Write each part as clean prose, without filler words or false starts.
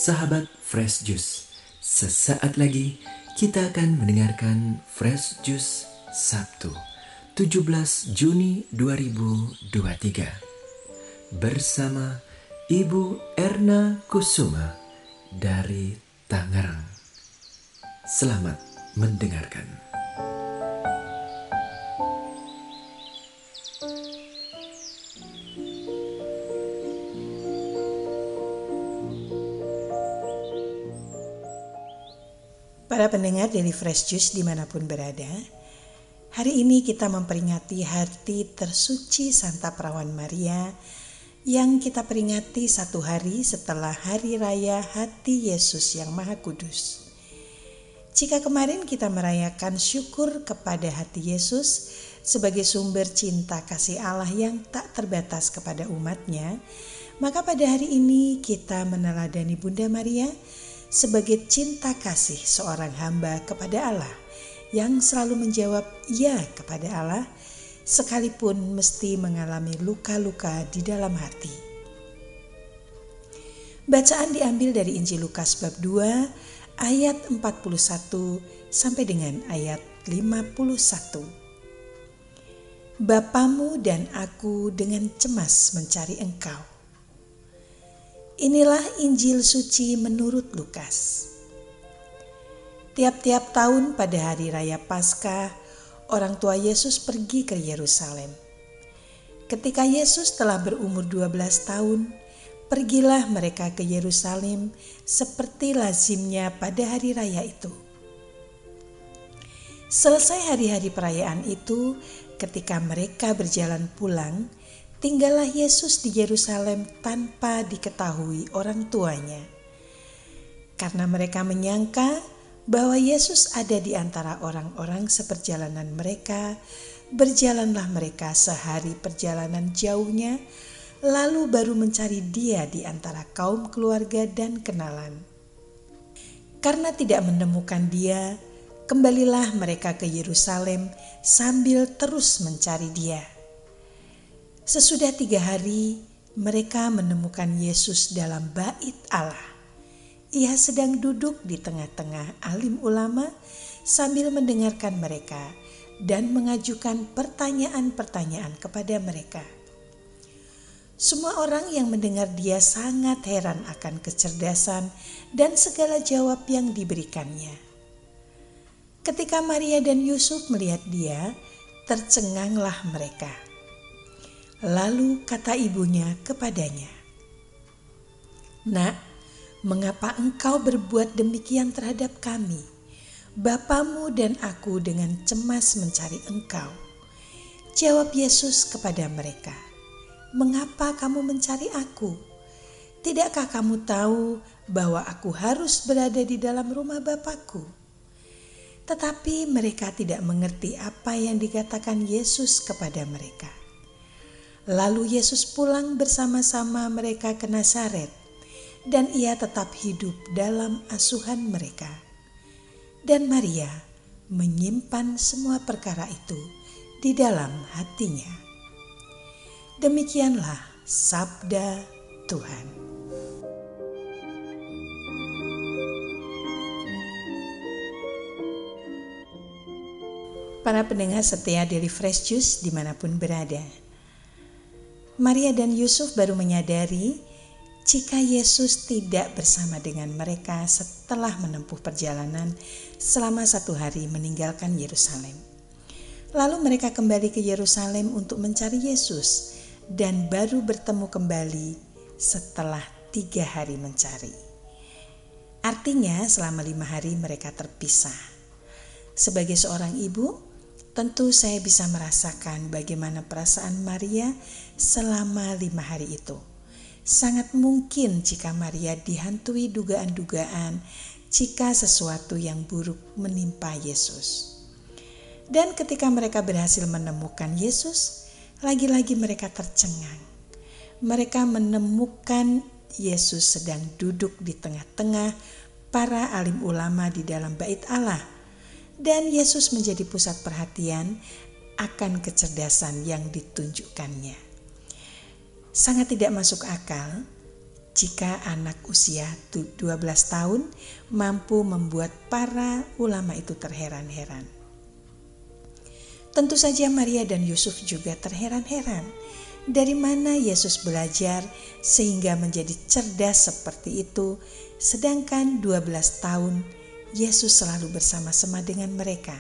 Sahabat Fresh Juice, sesaat lagi kita akan mendengarkan Fresh Juice Sabtu 17 Juni 2023 bersama Ibu Erna Kusuma dari Tangerang. Selamat mendengarkan. Para pendengar dari Fresh Juice dimanapun berada, hari ini kita memperingati hari tersuci Santa Perawan Maria yang kita peringati satu hari setelah Hari Raya Hati Yesus yang Maha Kudus. Jika kemarin kita merayakan syukur kepada hati Yesus sebagai sumber cinta kasih Allah yang tak terbatas kepada umatnya, maka pada hari ini kita meneladani Bunda Maria sebagai cinta kasih seorang hamba kepada Allah yang selalu menjawab ya kepada Allah sekalipun mesti mengalami luka-luka di dalam hati. Bacaan diambil dari Injil Lukas bab 2 ayat 41 sampai dengan ayat 51. Bapamu dan aku dengan cemas mencari engkau. Inilah Injil suci menurut Lukas. Tiap-tiap tahun pada hari raya Paskah, orang tua Yesus pergi ke Yerusalem. Ketika Yesus telah berumur 12 tahun, pergilah mereka ke Yerusalem seperti lazimnya pada hari raya itu. Selesai hari-hari perayaan itu, ketika mereka berjalan pulang, tinggallah Yesus di Yerusalem tanpa diketahui orang tuanya. Karena mereka menyangka bahwa Yesus ada di antara orang-orang seperjalanan mereka, berjalanlah mereka sehari perjalanan jauhnya, lalu baru mencari Dia di antara kaum keluarga dan kenalan. Karena tidak menemukan Dia, kembalilah mereka ke Yerusalem sambil terus mencari Dia. Sesudah 3 hari, mereka menemukan Yesus dalam bait Allah. Ia sedang duduk di tengah-tengah alim ulama sambil mendengarkan mereka dan mengajukan pertanyaan-pertanyaan kepada mereka. Semua orang yang mendengar Dia sangat heran akan kecerdasan dan segala jawab yang diberikannya. Ketika Maria dan Yusuf melihat Dia, tercenganglah mereka. Lalu kata ibunya kepadanya, "Nak, mengapa engkau berbuat demikian terhadap kami? Bapamu dan aku dengan cemas mencari engkau." Jawab Yesus kepada mereka, "Mengapa kamu mencari aku? Tidakkah kamu tahu bahwa aku harus berada di dalam rumah Bapakku?" Tetapi mereka tidak mengerti apa yang dikatakan Yesus kepada mereka. Lalu Yesus pulang bersama-sama mereka ke Nazaret, dan Ia tetap hidup dalam asuhan mereka. Dan Maria menyimpan semua perkara itu di dalam hatinya. Demikianlah sabda Tuhan. Para pendengar setia dari Fresh Juice dimanapun berada, Maria dan Yusuf baru menyadari jika Yesus tidak bersama dengan mereka setelah menempuh perjalanan selama 1 hari meninggalkan Yerusalem. Lalu mereka kembali ke Yerusalem untuk mencari Yesus dan baru bertemu kembali setelah 3 hari mencari. Artinya selama 5 hari mereka terpisah. Sebagai seorang ibu, tentu saya bisa merasakan bagaimana perasaan Maria selama 5 hari itu. Sangat mungkin jika Maria dihantui dugaan-dugaan jika sesuatu yang buruk menimpa Yesus. Dan ketika mereka berhasil menemukan Yesus, lagi-lagi mereka tercengang. Mereka menemukan Yesus sedang duduk di tengah-tengah para alim ulama di dalam bait Allah. Dan Yesus menjadi pusat perhatian akan kecerdasan yang ditunjukkannya. Sangat tidak masuk akal jika anak usia 12 tahun mampu membuat para ulama itu terheran-heran. Tentu saja Maria dan Yusuf juga terheran-heran. Dari mana Yesus belajar sehingga menjadi cerdas seperti itu, sedangkan 12 tahun Yesus selalu bersama-sama dengan mereka,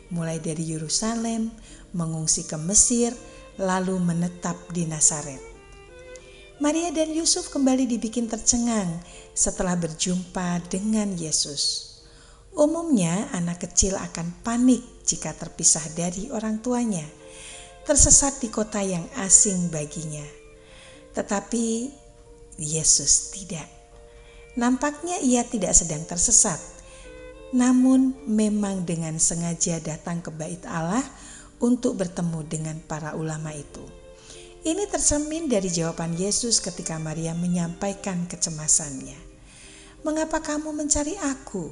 mulai dari Yerusalem, mengungsi ke Mesir, lalu menetap di Nazaret. Maria dan Yusuf kembali dibikin tercengang setelah berjumpa dengan Yesus. Umumnya anak kecil akan panik jika terpisah dari orang tuanya, tersesat di kota yang asing baginya. Tetapi Yesus tidak. Nampaknya ia tidak sedang tersesat, namun memang dengan sengaja datang ke bait Allah untuk bertemu dengan para ulama itu. Ini tercermin dari jawaban Yesus ketika Maria menyampaikan kecemasannya. "Mengapa kamu mencari aku?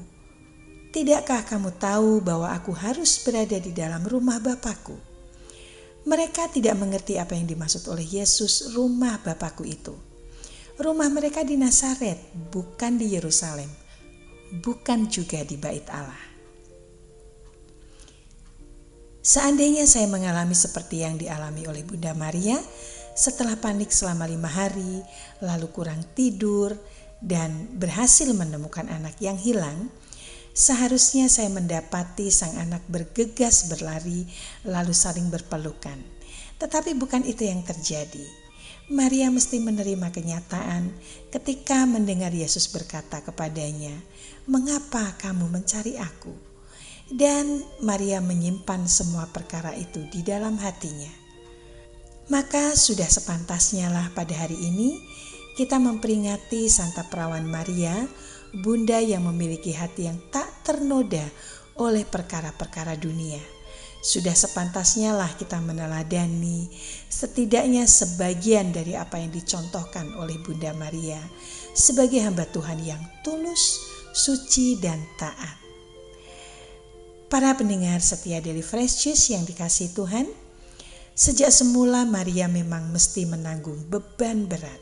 Tidakkah kamu tahu bahwa aku harus berada di dalam rumah Bapakku?" Mereka tidak mengerti apa yang dimaksud oleh Yesus rumah Bapakku itu. Rumah mereka di Nazaret, bukan di Yerusalem, bukan juga di bait Allah. Seandainya saya mengalami seperti yang dialami oleh Bunda Maria, setelah panik selama 5 hari, lalu kurang tidur, dan berhasil menemukan anak yang hilang, seharusnya saya mendapati sang anak bergegas berlari lalu saling berpelukan. Tetapi bukan itu yang terjadi. Maria mesti menerima kenyataan ketika mendengar Yesus berkata kepadanya, "Mengapa kamu mencari aku?" Dan Maria menyimpan semua perkara itu di dalam hatinya. Maka sudah sepantasnya lah pada hari ini kita memperingati Santa Perawan Maria, Bunda yang memiliki hati yang tak ternoda oleh perkara-perkara dunia. Sudah sepantasnya lah kita meneladani setidaknya sebagian dari apa yang dicontohkan oleh Bunda Maria sebagai hamba Tuhan yang tulus, suci, dan taat. Para pendengar setia dari Fresh Juice yang dikasihi Tuhan, sejak semula Maria memang mesti menanggung beban berat.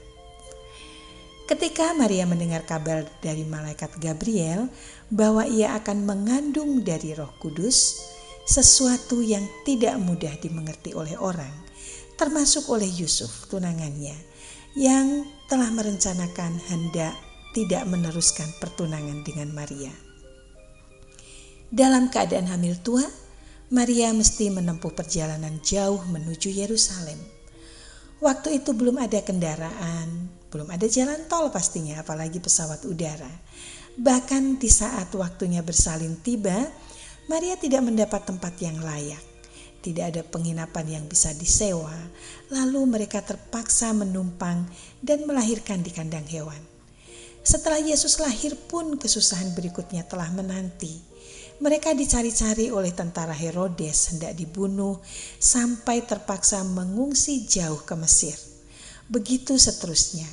Ketika Maria mendengar kabar dari malaikat Gabriel bahwa ia akan mengandung dari Roh Kudus, sesuatu yang tidak mudah dimengerti oleh orang, termasuk oleh Yusuf, tunangannya, yang telah merencanakan hendak tidak meneruskan pertunangan dengan Maria. Dalam keadaan hamil tua, Maria mesti menempuh perjalanan jauh menuju Yerusalem. Waktu itu belum ada kendaraan, belum ada jalan tol pastinya, apalagi pesawat udara. Bahkan di saat waktunya bersalin tiba, Maria tidak mendapat tempat yang layak. Tidak ada penginapan yang bisa disewa, lalu mereka terpaksa menumpang dan melahirkan di kandang hewan. Setelah Yesus lahir pun kesusahan berikutnya telah menanti. Mereka dicari-cari oleh tentara Herodes hendak dibunuh sampai terpaksa mengungsi jauh ke Mesir. Begitu seterusnya,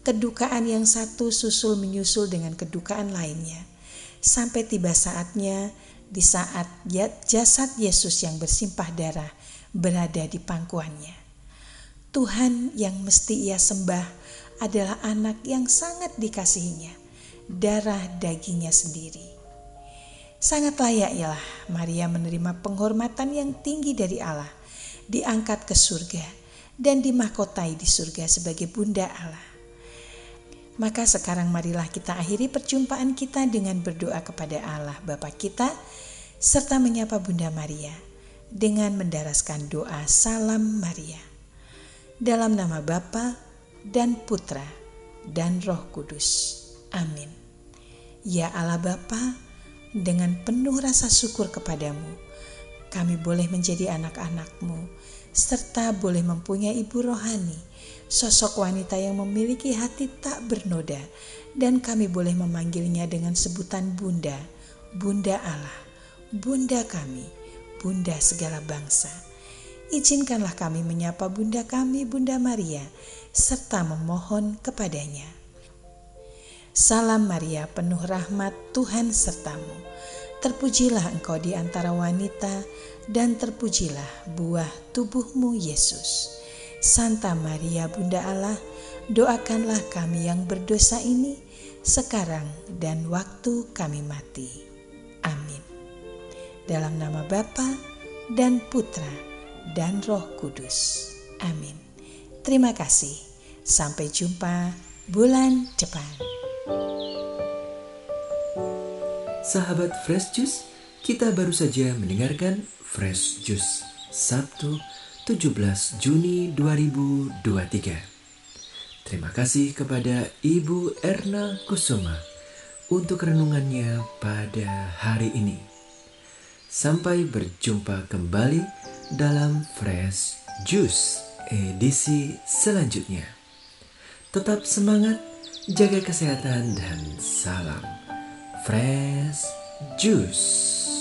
kedukaan yang satu susul menyusul dengan kedukaan lainnya. Sampai tiba saatnya di saat jasad Yesus yang bersimpah darah berada di pangkuannya. Tuhan yang mesti ia sembah adalah anak yang sangat dikasihinya, darah dagingnya sendiri. Sangat layak ialah Maria menerima penghormatan yang tinggi dari Allah, diangkat ke surga dan dimahkotai di surga sebagai Bunda Allah. Maka sekarang marilah kita akhiri perjumpaan kita dengan berdoa kepada Allah Bapa kita, serta menyapa Bunda Maria dengan mendaraskan doa Salam Maria. Dalam nama Bapa dan Putra dan Roh Kudus. Amin. Ya Allah Bapa, dengan penuh rasa syukur kepadamu, kami boleh menjadi anak-anak-Mu, serta boleh mempunyai ibu rohani, sosok wanita yang memiliki hati tak bernoda, dan kami boleh memanggilnya dengan sebutan Bunda, Bunda Allah, Bunda kami, Bunda segala bangsa. Izinkanlah kami menyapa Bunda kami, Bunda Maria, serta memohon kepadanya. Salam Maria, penuh rahmat, Tuhan sertamu. Terpujilah engkau di antara wanita, dan terpujilah buah tubuhmu Yesus. Santa Maria Bunda Allah, doakanlah kami yang berdosa ini sekarang dan waktu kami mati. Amin. Dalam nama Bapa dan Putra dan Roh Kudus. Amin. Terima kasih. Sampai jumpa bulan depan. Sahabat Fresh Juice, kita baru saja mendengarkan Fresh Juice Sabtu 17 Juni 2023. Terima kasih kepada Ibu Erna Kusuma untuk renungannya pada hari ini. Sampai berjumpa kembali dalam Fresh Juice edisi selanjutnya. Tetap semangat, jaga kesehatan, dan salam Fresh Juice.